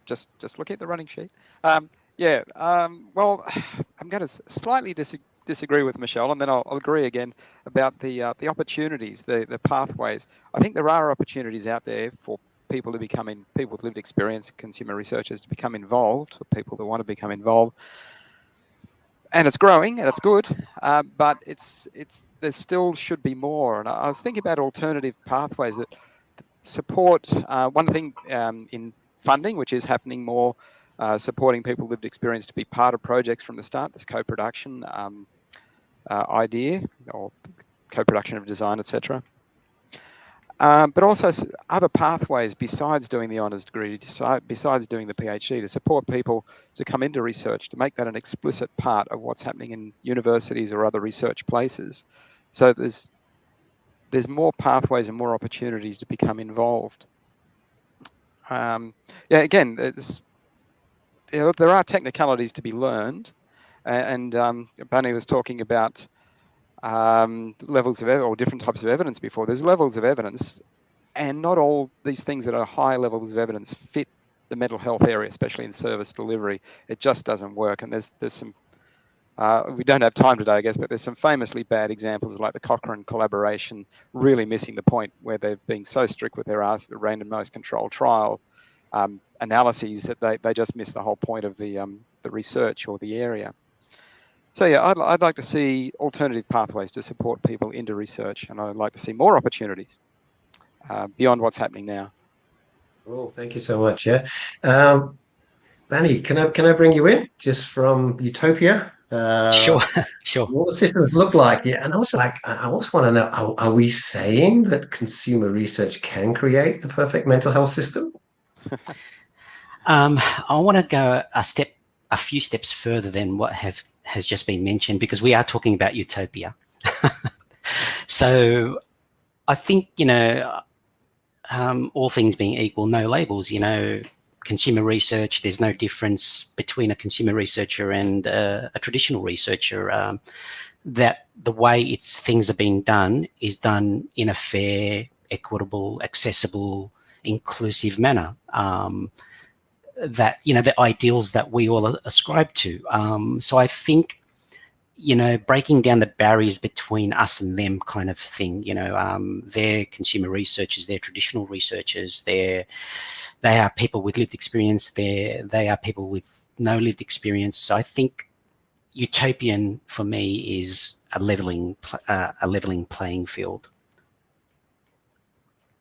Just looking at the running sheet. Well, I'm going to slightly disagree with Michelle, and then I'll agree again about the opportunities, the pathways. I think there are opportunities out there for people with lived experience, consumer researchers, to become involved, for people that want to become involved. And it's growing, and it's good, but there still should be more. And I was thinking about alternative pathways that support one thing in funding, which is happening more, supporting people with lived experience to be part of projects from the start. This co-production idea, or co-production of design, etc. But also other pathways besides doing the honours degree, besides doing the PhD, to support people to come into research, to make that an explicit part of what's happening in universities or other research places. So there's more pathways and more opportunities to become involved. Again, there are technicalities to be learned, and Bani was talking about levels of or different types of evidence before. There's levels of evidence, and not all these things that are high levels of evidence fit mental health area, especially in service delivery. It just doesn't work. And there's some, we don't have time today, I guess, but there's some famously bad examples like the Cochrane collaboration really missing the point, where they've been so strict with their randomized controlled trial analyses that they just miss the whole point of the research or the area. So yeah, I'd like to see alternative pathways to support people into research, and I'd like to see more opportunities beyond what's happening now. Well, thank you so much. Yeah, Bani, can I bring you in just from Utopia? Sure, sure. What the systems look like? Yeah, and also I also want to know: are we saying that consumer research can create the perfect mental health system? I want to go a few steps further than what has just been mentioned, because we are talking about utopia. So I think, all things being equal, no labels, consumer research, there's no difference between a consumer researcher and a traditional researcher. That the way things are being done is done in a fair, equitable, accessible, inclusive manner. That, the ideals that we all ascribe to. So I think, breaking down the barriers between us and them kind of thing, they're consumer researchers, they're traditional researchers, they are people with lived experience, they are people with no lived experience. So I think utopian for me is a leveling playing field.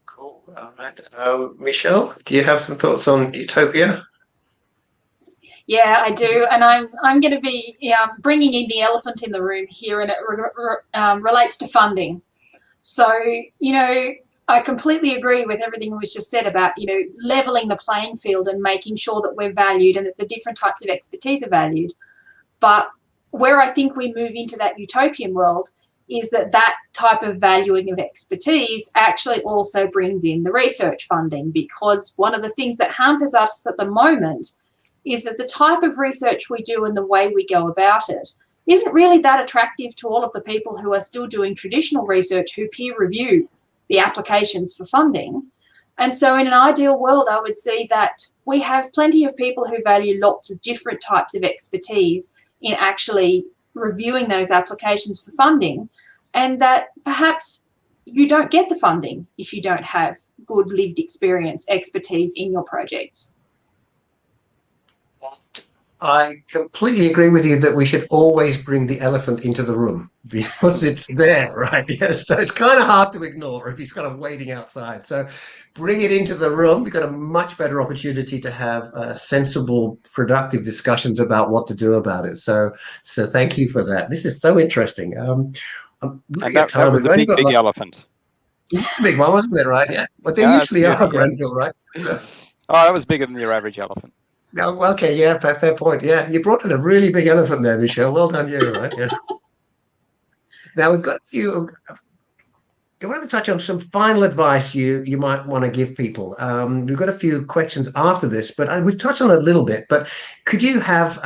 Cool. All right. Michelle, do you have some thoughts on utopia? Yeah, I do, and I'm going to be bringing in the elephant in the room here, and it relates to funding. So, I completely agree with everything that was just said about, leveling the playing field and making sure that we're valued and that the different types of expertise are valued. But where I think we move into that utopian world is that type of valuing of expertise actually also brings in the research funding, because one of the things that hampers us at the moment is that the type of research we do and the way we go about it isn't really that attractive to all of the people who are still doing traditional research, who peer review the applications for funding. And so in an ideal world, I would see that we have plenty of people who value lots of different types of expertise in actually reviewing those applications for funding, and that perhaps you don't get the funding if you don't have good lived experience, expertise in your projects. I completely agree with you that we should always bring the elephant into the room, because it's there, right? Yes, so it's kind of hard to ignore if he's kind of waiting outside. So bring it into the room. We've got a much better opportunity to have sensible, productive discussions about what to do about it. So thank you for that. This is so interesting. And that was a big elephant. It's a big one, wasn't it, right? Yeah, but they usually are, Grenville, right? So. Oh, that was bigger than your average elephant. Oh, okay, yeah, fair point. Yeah, you brought in a really big elephant there, Michelle. Well done, you, right? Yeah. Now we've got a few. I want to touch on some final advice you might want to give people. We've got a few questions after this, but we've touched on it a little bit. But could you have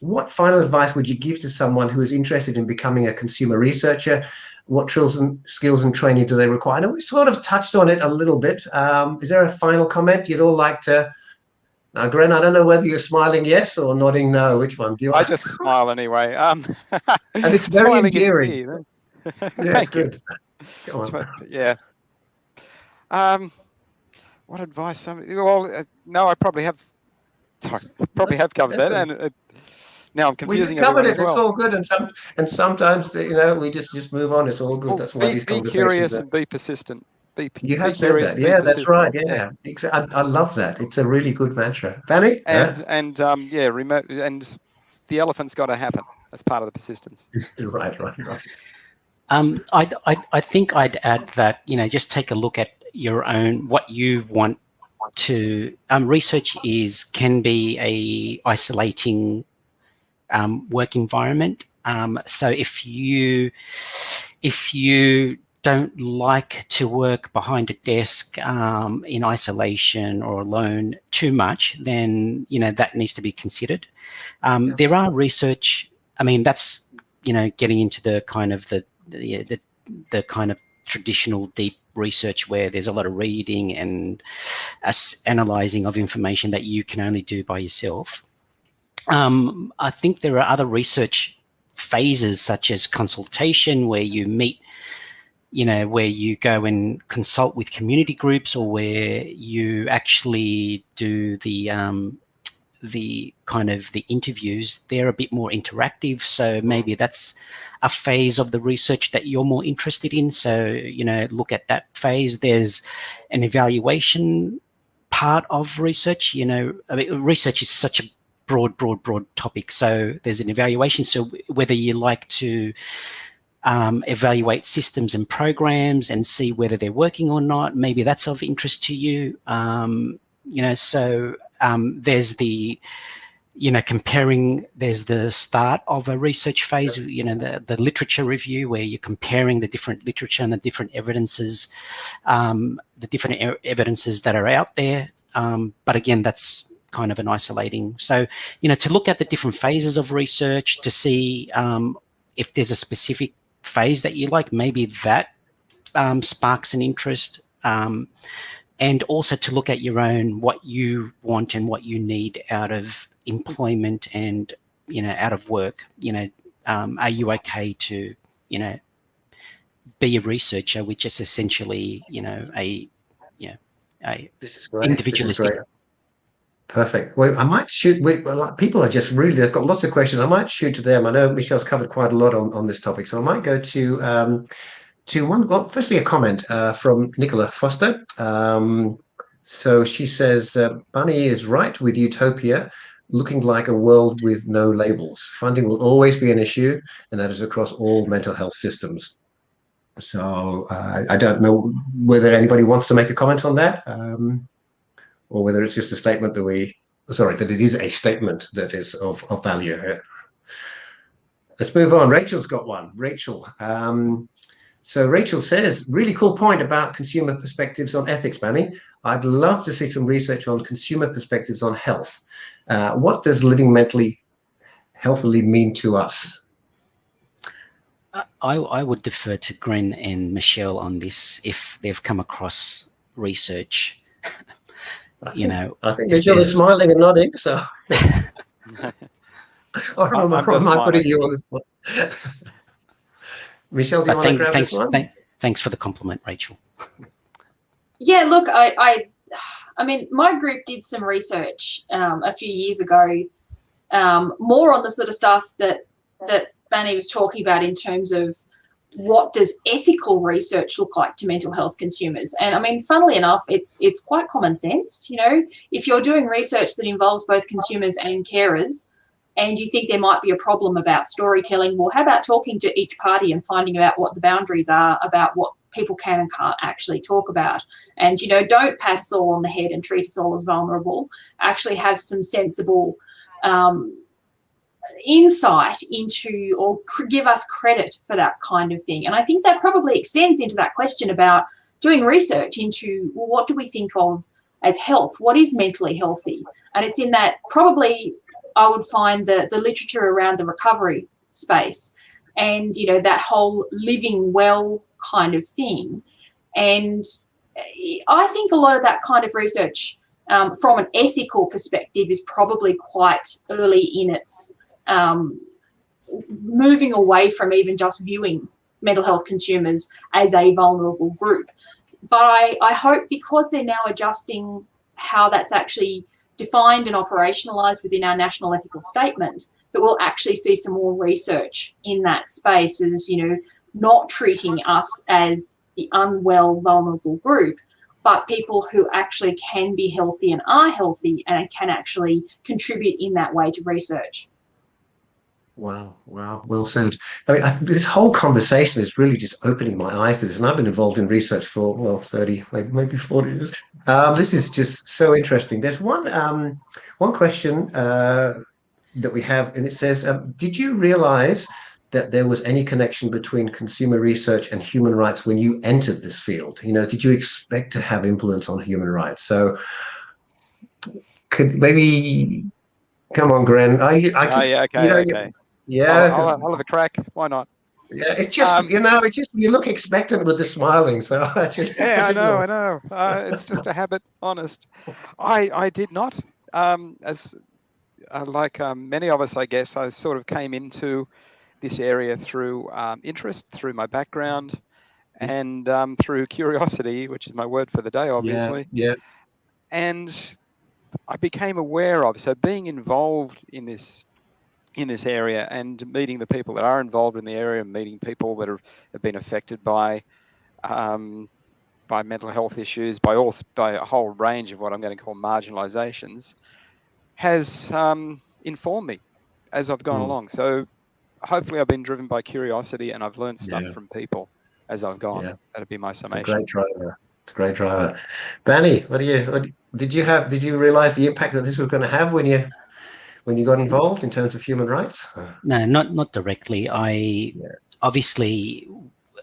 what final advice would you give to someone who is interested in becoming a consumer researcher? What skills and training do they require? I know we sort of touched on it a little bit. Is there a final comment you'd all like to? Now, Gren, I don't know whether you're smiling yes or nodding no. Which one do you? I just smile anyway. And it's very endearing. Yeah, it's good. Go on. Yeah. What advice? Well, no, I probably have. Sorry, have covered that, and now I'm confusing. We just covered it. Well. It's all good, and sometimes we just move on. It's all good. Well, that's why these conversations. Be curious and be persistent. You have said that. Yeah, that's right. Yeah, I love that. It's a really good mantra. Bani? And remote, and the elephant's got to happen. That's part of the persistence. Right. I think I'd add that, just take a look at your own, what you want to, research can be a isolating work environment. So if you don't like to work behind a desk in isolation or alone too much, then that needs to be considered. There are research. I mean, that's getting into the kind of the kind of traditional deep research where there's a lot of reading and analysing of information that you can only do by yourself. I think there are other research phases such as consultation, where you meet, where you go and consult with community groups, or where you actually do the kind of the interviews. They're a bit more interactive, so maybe that's a phase of the research that you're more interested in. So look at that phase. There's an evaluation part of research. Research is such a broad topic, so there's an evaluation. So whether you like to evaluate systems and programs and see whether they're working or not, maybe that's of interest to you. There's the comparing. There's the start of a research phase, the literature review, where you're comparing the different literature and the different evidences, that are out there. But again, that's kind of an isolating. So, to look at the different phases of research to see if there's a specific phase that you like, maybe that sparks an interest. And also to look at your own, what you want and what you need out of employment and, out of work. Are you okay to, be a researcher, which is essentially, a This is great. individualistic. This is great. Perfect. Well, I might shoot. People are just really, they've got lots of questions. I might shoot to them. I know Michelle's covered quite a lot on this topic, so I might go to one. Well, firstly, a comment from Nicola Foster. So she says, Bunny is right with utopia, looking like a world with no labels. Funding will always be an issue, and that is across all mental health systems. So I don't know whether anybody wants to make a comment on that. Or whether it's just a statement that it is a statement that is of value. Let's move on. Rachel's got one. Rachel. So Rachel says, really cool point about consumer perspectives on ethics, Bani. I'd love to see some research on consumer perspectives on health. What does living mentally healthily mean to us? I would defer to Gren and Michelle on this if they've come across research. I think Michelle is smiling and nodding, so or am I putting you on the spot? Michelle, do you want to grab this one? Thanks for the compliment, Rachel. Yeah, look, I mean, my group did some research a few years ago, more on the sort of stuff that Bani was talking about in terms of what does ethical research look like to mental health consumers. And I mean, funnily enough, it's quite common sense. If you're doing research that involves both consumers and carers, and you think there might be a problem about storytelling, well, how about talking to each party and finding out what the boundaries are about what people can and can't actually talk about? And, don't pat us all on the head and treat us all as vulnerable. Actually have some sensible insight into, or give us credit for that kind of thing. And I think that probably extends into that question about doing research into, well, what do we think of as health? What is mentally healthy? And it's in that probably I would find the literature around the recovery space and, that whole living well kind of thing. And I think a lot of that kind of research from an ethical perspective is probably quite early in its moving away from even just viewing mental health consumers as a vulnerable group. But I hope, because they're now adjusting how that's actually defined and operationalised within our national ethical statement, that we'll actually see some more research in that space as, not treating us as the unwell, vulnerable group, but people who actually can be healthy and are healthy and can actually contribute in that way to research. Wow, well said. I mean, this whole conversation is really just opening my eyes to this, and I've been involved in research for 30, maybe 40 years. This is just so interesting. There's one question that we have, and it says, did you realize that there was any connection between consumer research and human rights when you entered this field? Did you expect to have influence on human rights? So could maybe, come on, Gren. Okay. Yeah, I'll have a crack. Why not? Yeah, it's just it's just you look expectant with the smiling. So yeah, I know. It's just a habit. Honest, I did not. As like many of us, I guess, I sort of came into this area through interest, through my background, and through curiosity, which is my word for the day, obviously. Yeah. And I became aware of, so being involved in this area and meeting the people that are involved in the area, meeting people that have been affected by mental health issues, by a whole range of what I'm going to call marginalizations, has informed me as I've gone along. So hopefully I've been driven by curiosity and I've learned stuff from people as I've gone. Yeah. That'd be my summation. It's a great driver. It's a great driver. Bani, did you realize the impact that this was going to have when you got involved in terms of human rights? No, not directly. Obviously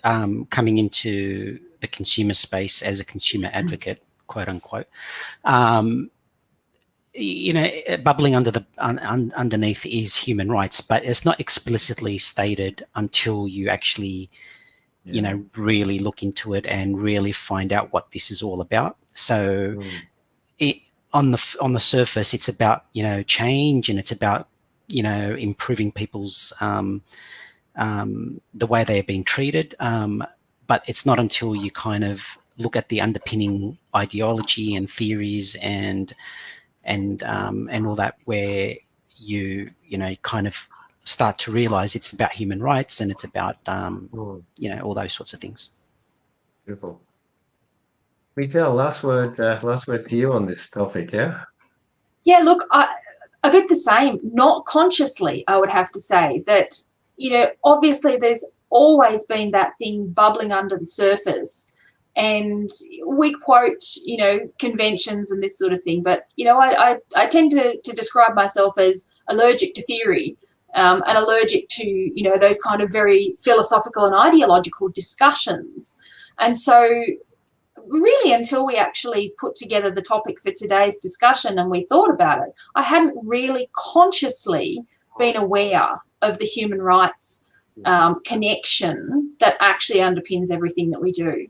coming into the consumer space as a consumer advocate, quote unquote, bubbling underneath is human rights, but it's not explicitly stated until you actually really look into it and really find out what this is all about. So on the surface, it's about change, and it's about improving people's the way they are being treated, but it's not until you kind of look at the underpinning ideology and theories and all that where you kind of start to realize it's about human rights and it's about all those sorts of things. Beautiful. Michelle, last word to you on this topic. Yeah, look, a bit the same. Not consciously, I would have to say that obviously there's always been that thing bubbling under the surface, and we quote conventions and this sort of thing, but I tend to describe myself as allergic to theory, and allergic to those kind of very philosophical and ideological discussions. And so really, until we actually put together the topic for today's discussion and we thought about it, I hadn't really consciously been aware of the human rights connection that actually underpins everything that we do.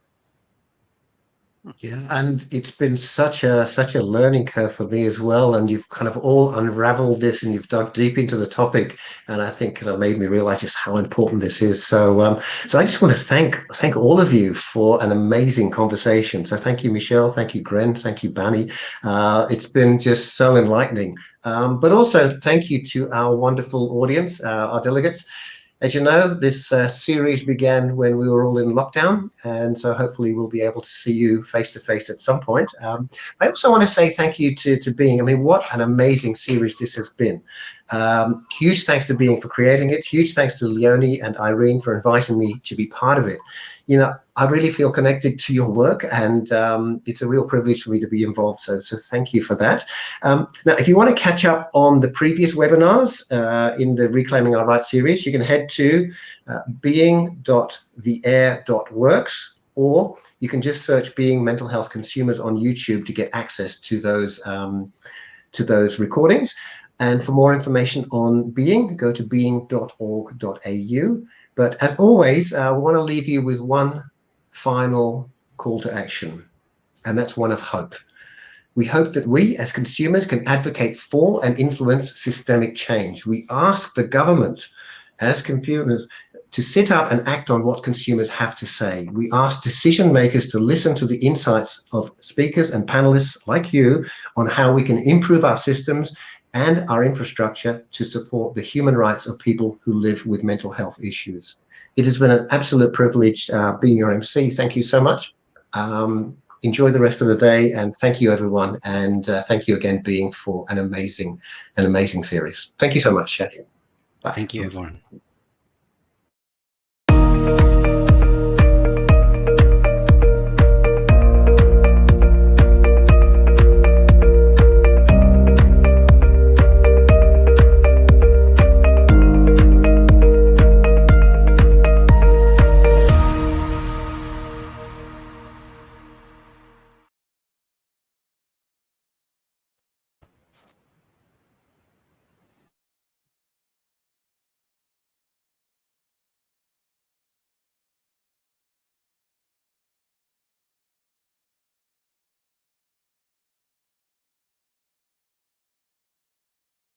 Yeah, and it's been such a learning curve for me as well. And you've kind of all unraveled this, and you've dug deep into the topic, and I think it made me realize just how important this is. So, so I just want to thank all of you for an amazing conversation. So, thank you, Michelle. Thank you, Gren. Thank you, Bani. It's been just so enlightening. But also, thank you to our wonderful audience, our delegates. As you know, this series began when we were all in lockdown, and so hopefully we'll be able to see you face to face at some point. I also want to say thank you to Being. I mean, what an amazing series this has been. Huge thanks to Being for creating it. Huge thanks to Leonie and Irene for inviting me to be part of it. I really feel connected to your work, and it's a real privilege for me to be involved. So thank you for that. Now, if you want to catch up on the previous webinars in the Reclaiming Our Rights series, you can head to being.theair.works, or you can just search Being Mental Health Consumers on YouTube to get access to those recordings. And for more information on Being, go to being.org.au. But as always, we want to leave you with one final call to action, and that's one of hope. We hope that we as consumers can advocate for and influence systemic change. We ask the government as consumers to sit up and act on what consumers have to say. We ask decision makers to listen to the insights of speakers and panelists like you on how we can improve our systems and our infrastructure to support the human rights of people who live with mental health issues. It has been an absolute privilege being your MC. Thank you so much. Enjoy the rest of the day, and thank you, everyone. And thank you again, Being, for an amazing series. Thank you so much. Bye. Thank you, everyone.